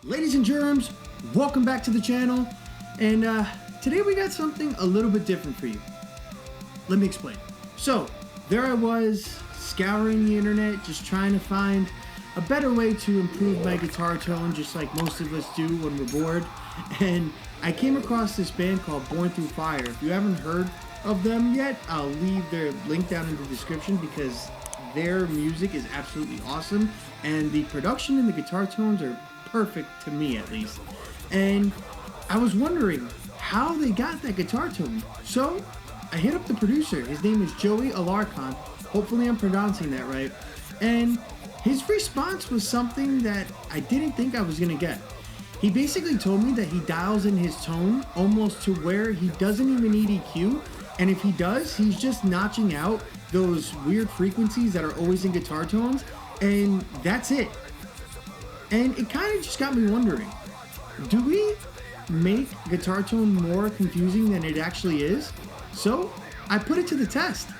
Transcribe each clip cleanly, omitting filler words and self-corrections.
Ladies and germs, welcome back to the channel, and today we got something a little bit different for you. Let me explain. So, there I was, scouring the internet, just trying to find a better way to improve my guitar tone, just like most of us do when we're bored, and I came across this band called Born Through Fire. If you haven't heard of them yet, I'll leave their link down in the description because their music is absolutely awesome, and the production and the guitar tones are perfect to me, at least. And I was wondering how they got that guitar tone. So I hit up the producer. His name is Joey Alarcon. Hopefully I'm pronouncing that right. And his response was something that I didn't think I was gonna get. He basically told me that he dials in his tone almost to where he doesn't even need EQ, and if he does, he's just notching out those weird frequencies that are always in guitar tones, and that's it. And it kind of just got me wondering, do we make guitar tone more confusing than it actually is? So I put it to the test.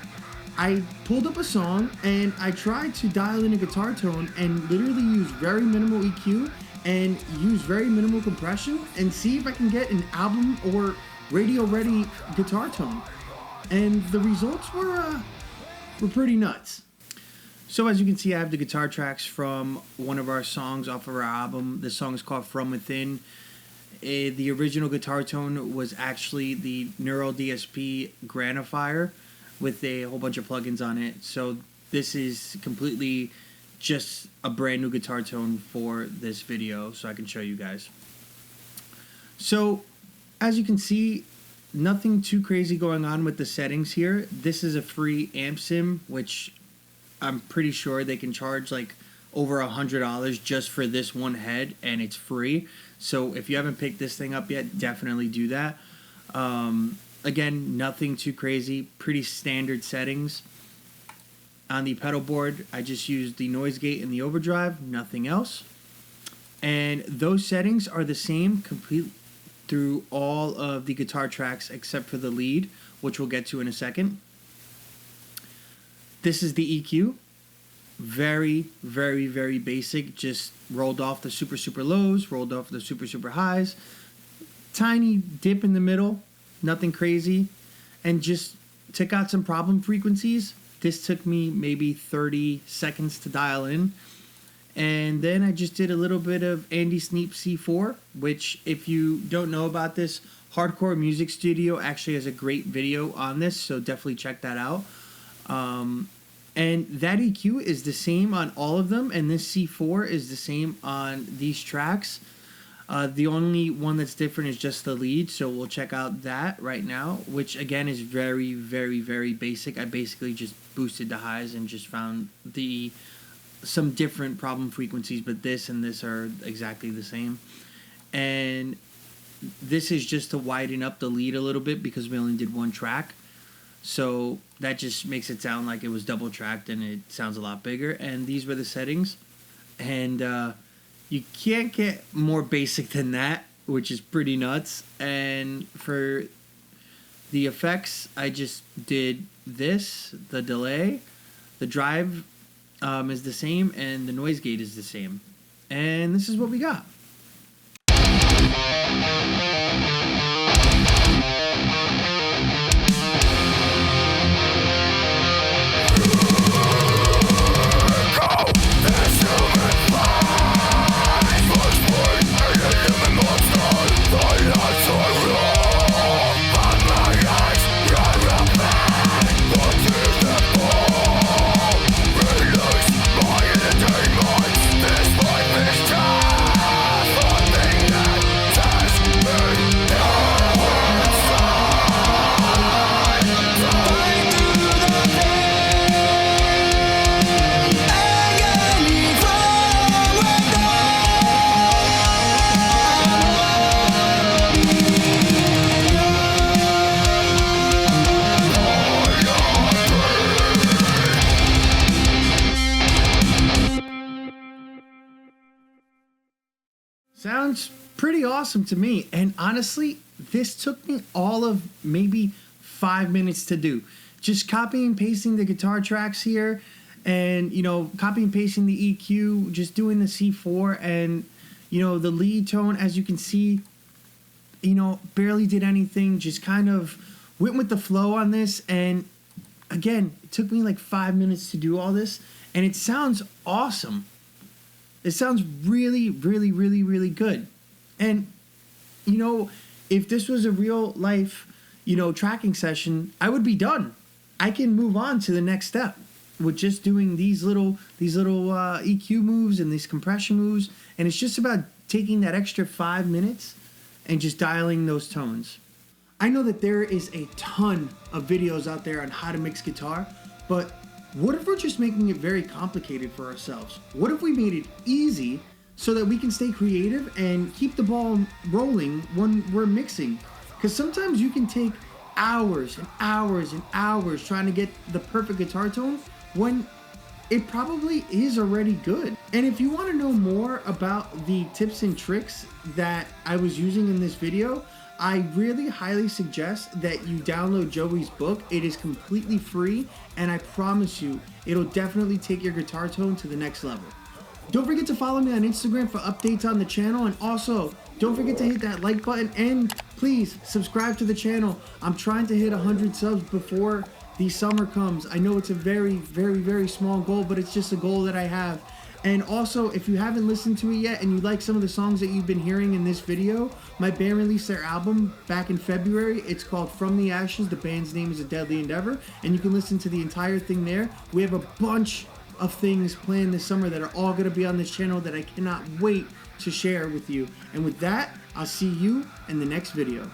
I pulled up a song and I tried to dial in a guitar tone and literally use very minimal EQ and use very minimal compression and see if I can get an album or radio ready guitar tone. And the results were pretty nuts. So as you can see, I have the guitar tracks from one of our songs off of our album. This song is called From Within. The original guitar tone was actually the Neural DSP Granifier with a whole bunch of plugins on it. So this is completely just a brand new guitar tone for this video, so I can show you guys. So as you can see, nothing too crazy going on with the settings here. This is a free amp sim, which I'm pretty sure they can charge like over $100 just for this one head, and it's free. So if you haven't picked this thing up yet, definitely do that. Again, nothing too crazy, pretty standard settings. On the pedal board, I just used the noise gate and the overdrive, nothing else. And those settings are the same complete through all of the guitar tracks except for the lead, which we'll get to in a second. This is the EQ. Very, very, very basic. Just rolled off the super, super lows, rolled off the super, super highs. Tiny dip in the middle, nothing crazy. And just took out some problem frequencies. This took me maybe 30 seconds to dial in. And then I just did a little bit of Andy Sneap C4, which if you don't know about this, Hardcore Music Studio actually has a great video on this, so definitely check that out. And that EQ is the same on all of them, and this C4 is the same on these tracks. The only one that's different is just the lead, so we'll check out that right now, which again is very, very, very basic. I basically just boosted the highs and just found some different problem frequencies, but this and this are exactly the same. And this is just to widen up the lead a little bit because we only did one track. So that just makes it sound like it was double tracked and it sounds a lot bigger. And these were the settings. And you can't get more basic than that, which is pretty nuts. And for the effects, I just did this, the delay, the drive is the same, and the noise gate is the same. And this is what we got. Sounds pretty awesome to me, and honestly, this took me all of maybe 5 minutes to do. Just copying and pasting the guitar tracks here, and copy and pasting the EQ, just doing the C4, and You know, the lead tone, as you can see, you know, barely did anything, just kind of went with the flow on this. And again, it took me like 5 minutes to do all this, and it sounds awesome. It sounds really, really, really, really good. And, you know, if this was a real life, you know, tracking session, I would be done. I can move on to the next step with just doing these little EQ moves and these compression moves. And it's just about taking that extra 5 minutes and just dialing those tones. I know that there is a ton of videos out there on how to mix guitar, but what if we're just making it very complicated for ourselves? What if we made it easy so that we can stay creative and keep the ball rolling when we're mixing? Because sometimes you can take hours and hours and hours trying to get the perfect guitar tone when it probably is already good. And if you want to know more about the tips and tricks that I was using in this video, I really highly suggest that you download Joey's book. It is completely free, and I promise you, it'll definitely take your guitar tone to the next level. Don't forget to follow me on Instagram for updates on the channel, and also don't forget to hit that like button, and please subscribe to the channel. I'm trying to hit 100 subs before the summer comes. I know it's a very, very, very small goal, but it's just a goal that I have. And also, if you haven't listened to it yet and you like some of the songs that you've been hearing in this video, my band released their album back in February. It's called From the Ashes. The band's name is A Deadly Endeavor, and you can listen to the entire thing there. We have a bunch of things planned this summer that are all going to be on this channel that I cannot wait to share with you. And with that, I'll see you in the next video.